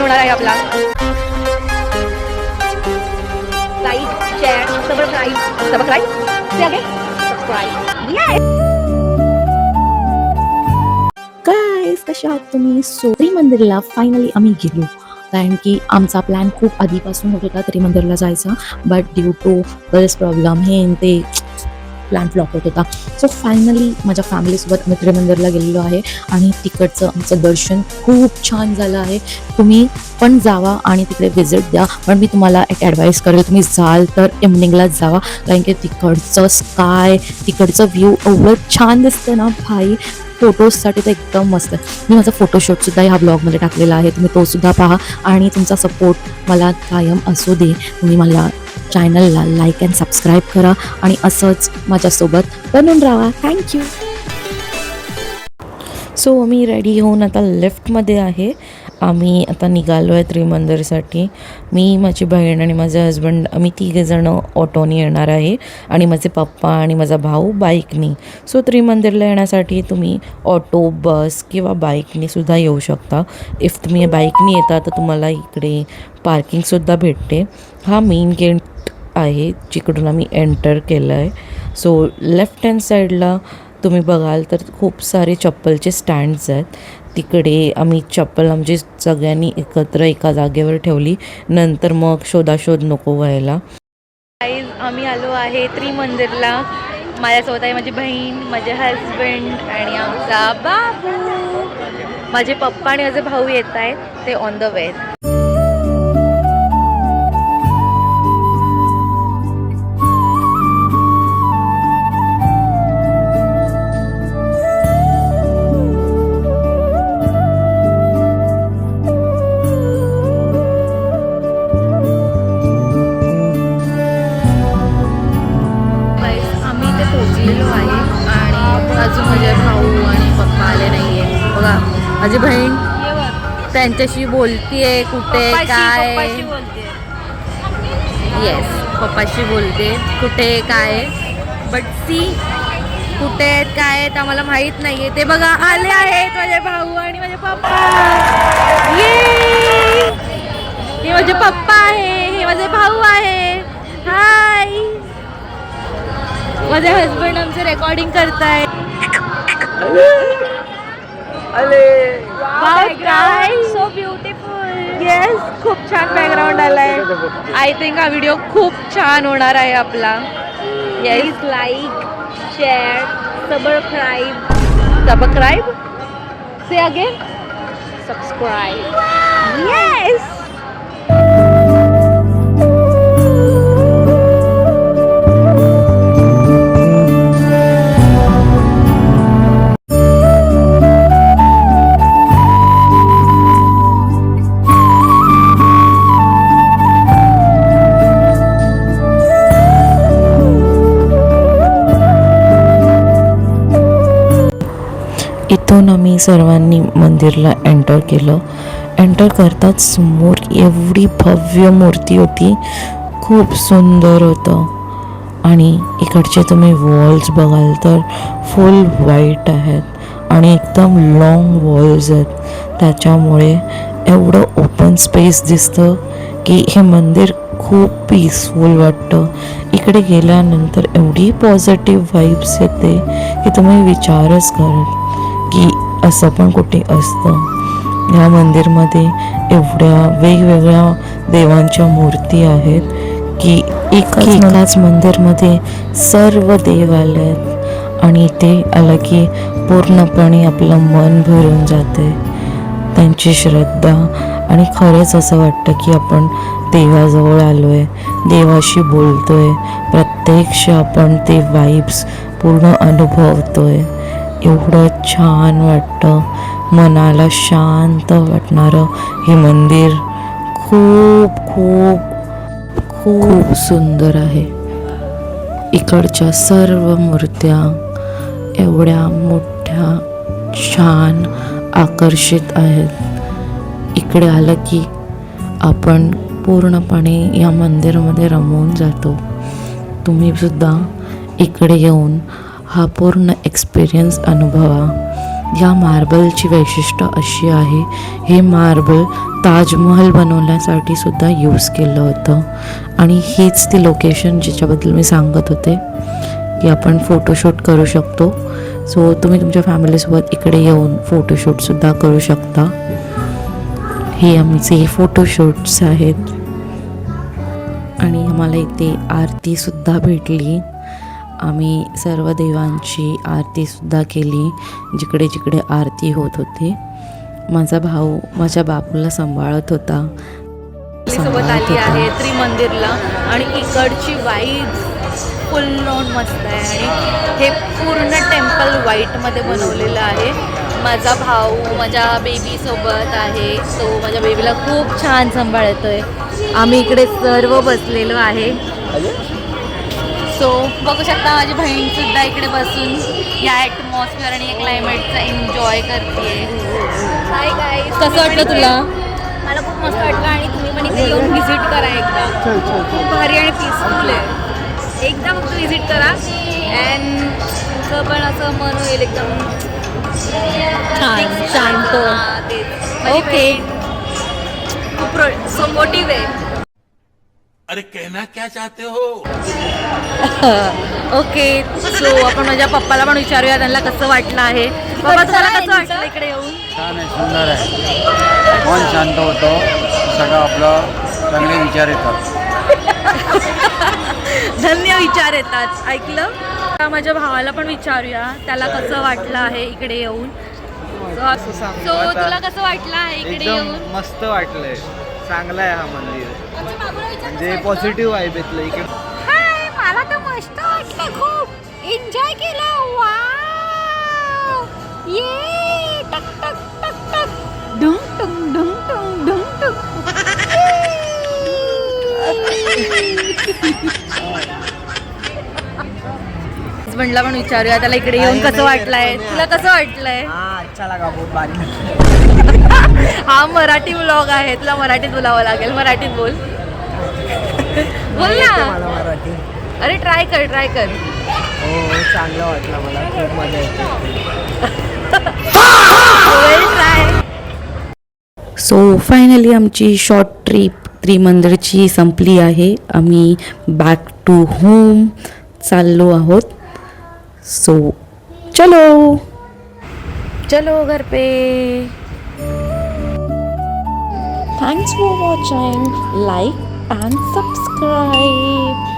होणार आहे आपला. Like, share, subscribe. गाईज, कशा आहात तुम्ही? त्रिमंदिरला फायनली आम्ही गेलो. कारण की आमचा प्लॅन खूप आधीपासून होत होता त्रिमंदिरला जायचा, बट ड्यू टू बरेच प्रॉब्लेम हे ते प्लॅन फ्लॉप होत होता. सो फायनली माझ्या फॅमिलीसोबत आम्ही त्रिमंदिरला गेलेलो आहे आणि तिकडचं आमचं दर्शन खूप छान झालं आहे. तुम्ही पण जावा आणि तिकडे व्हिजिट द्या. पण मी तुम्हाला एक ॲडवाईस करेल, तुम्ही जाल तर इव्हनिंगलाच जावा, कारण की तिकडचं स्काय, तिकडचं व्ह्यू एवढं छान दिसतं ना भाई. फोटोजसाठी तर एकदम मस्त आहे. मी माझा फोटोशूटसुद्धा ह्या ब्लॉगमध्ये टाकलेला आहे, तुम्ही तोसुद्धा पहा. आणि तुमचा सपोर्ट मला कायम असू दे. तुम्ही मला चॅनलला लाईक अँड सबस्क्राईब करा आणि असंच माझ्यासोबत बनून राहा. थँक्यू. सो मी रेडी होऊन आता लिफ्टमध्ये आहे. आम्ही आता निघालो आहे त्रिमंदिरसाठी. मी, माझी बहीण आणि माझे हजबंड, आम्ही तिघेजणं ऑटोने येणार आहे आणि माझे पप्पा आणि माझा भाऊ बाईकनी. सो त्रिमंदिरला येण्यासाठी तुम्ही ऑटो, बस किंवा बाईकने सुद्धा येऊ शकता. इफ तुम्ही बाईकने येता तर तुम्हाला इकडे पार्किंगसुद्धा भेटते. हा मेन गेट आहे जिकडून आम्ही एंटर केलं आहे. सो लेफ्ट हँड साईडला तुम्ही बघाल तर खूप सारे चप्पलचे स्टँड्स आहेत. तिकडे आम्ही चप्पल आमची सगळ्यांनी एकत्र एका जागेवर ठेवली. नंतर मग शोधाशोध नको व्हायला. गाईज, आम्ही आलो आहे त्रिमंदिरला. माझ्यासोबत आहे माझी बहीण, माझे हजबंड आणि आमचा बाबू. माझे पप्पा आणि माझे भाऊ येत आहेत, ते ऑन द वे. पोचलेलो आहे आणि अजून माझे भाऊ आणि पप्पा आले नाही आहे. बघा माझी बहीण त्यांच्याशी बोलतीये, कुठे काय. येस, पप्पाशी बोलते कुठे काय, बट सी कुठे आहेत काय आहेत आम्हाला माहीत नाही आहे. ते बघा आले आहेत माझे भाऊ आणि माझे पप्पा. ये, हे माझे पप्पा आहे, हे माझे भाऊ आहे. हाय, माझे हजबंड आमचे रेकॉर्डिंग करताय. So beautiful. येस, खूप छान बॅकग्राऊंड आलाय. आय थिंक हा व्हिडिओ खूप छान होणार आहे आपला. Yes, like, share, subscribe. Say again, subscribe. Yes. इथून आम्ही सर्वांनी मंदिरला एंटर केलं. एंटर करताच समोर एवढी भव्य मूर्ती होती, खूप सुंदर होतं. आणि इकडचे तुम्ही वॉल्स बघाल तर फुल व्हाईट आहेत आणि एकदम लॉंग वॉल्स आहेत. त्याच्यामुळे एवढं ओपन स्पेस दिसतं की हे मंदिर खूप पीसफुल वाटतं. इकडे गेल्यानंतर एवढी पॉझिटिव्ह वाईब्स येते की तुम्ही विचारच कराल की असं पण कुठे असतं. या मंदिरमध्ये एवढ्या वेगवेगळ्या देवांच्या मूर्ती आहेत की एकाच मंदिरमध्ये सर्व देव आले आहेत आणि ते आलं की पूर्णपणे आपलं मन भरून जाते. त्यांची श्रद्धा आणि खरंच असं वाटतं की आपण देवाजवळ आलो आहे, देवाशी बोलतो आहे. प्रत्यक्ष आपण ते वाईब्स पूर्ण अनुभवतो आहे. एवढं छान वाटतं, मनाला शांत वाटणारं हे मंदिर खूप खूप खूप सुंदर आहे. इकडच्या सर्व मूर्त्या एवढ्या मोठ्या, छान, आकर्षित आहेत. इकडे आलं की आपण पूर्णपणे या मंदिरामध्ये रमून जातो. तुम्ही सुद्धा इकडे येऊन हा पूर्ण एक्सपिरियन्स अनुभवा. या मार्बलची वैशिष्ट्य अशी आहे, हे मार्बल ताजमहल बनवण्यासाठी सुद्धा यूज केलं होतं. आणि हीच ती लोकेशन ज्याच्याबद्दल मी सांगत होते की आपण फोटोशूट करू शकतो. सो तुम्ही तुमच्या फॅमिलीसोबत इकडे येऊन फोटोशूटसुद्धा करू शकता. हे आमचे फोटोशूट्स आहेत. आणि आम्हाला इथे आरतीसुद्धा भेटली. आम्ही सर्व देवांची आरतीसुद्धा केली जिकडे जिकडे आरती होत होती. माझा भाऊ माझ्या बाबूला सांभाळत होता. सोबत आली आहे त्रिमंदिरला आणि इकडची वाईब फुल ऑन मस्त आहे. आणि हे पूर्ण टेम्पल व्हाईटमध्ये बनवलेलं आहे. माझा भाऊ माझ्या बेबीसोबत आहे. तो माझ्या बेबीला खूप छान सांभाळतोय. आम्ही इकडे सर्व बसलेलो आहे. सो बघू शकता माझी बहीणसुद्धा इकडे बसून या ॲटमॉस्फिअर आणि या क्लायमेटचा एन्जॉय करते. हाय गाईज, कसं वाटलं तुला? मला खूप मस्त वाटलं आणि तुम्ही पण इथे येऊन व्हिजिट करा एकदा. खूप भारी आणि पीसफुल आहे. एकदा फक्त व्हिजिट करा अँड तुमचं पण असं मन होईल एकदम छान शांत. ओके, खूप सपोर्टिव्ह आहे. अरे कहना क्या चाहते हो? ओके, सो आपण माझ्या पप्पाला पण विचारूया त्यांना कसं वाटलं आहे. पप्पा तुम्हाला कसं वाटलं इकडे येऊन? छान आहे, सुंदर आहे. मन शांत होतो, सगळं आपलं चांगले विचार येतात. धन्य विचार येतात. ऐकलं? आता माझ्या भावाला पण विचारूया त्याला कसं वाटलं आहे इकडे येऊन. सो तुला कसं वाटलं आहे इकडे येऊन? एकदम मस्त वाटलंय. चांगलं आहे हा मंदिर, म्हणजे पॉझिटिव्ह वाईब येतलं इकडे. हाय, मला तर मस्त वाटलं. खूप एन्जॉय केलं. वाव, ये टक टक टक टक ढुंग टुंग ढुंग टुंग ढुंग टुंग. हसबंडला पण विचारूया त्याला इकडे येऊन कसं वाटलंय. तुला कसं वाटलंय? अच्छा लगा, बहुत भारी. हा मराठी व्लॉग आहे, तुला मराठीत बोलावं लागेल. मराठीत बोल. बोल ना. मराठी. अरे ट्राय कर, ट्राय कर. हो, चांगलं वाटलं मला, खूप मजा येते. वेल ट्राय. सो फायनली आमची शॉर्ट ट्रिप त्रिमंदिरची संपली आहे. आम्ही बॅक टू होम चाललो आहोत. सो चलो चलो घर पे. Thanks for watching. Like and subscribe.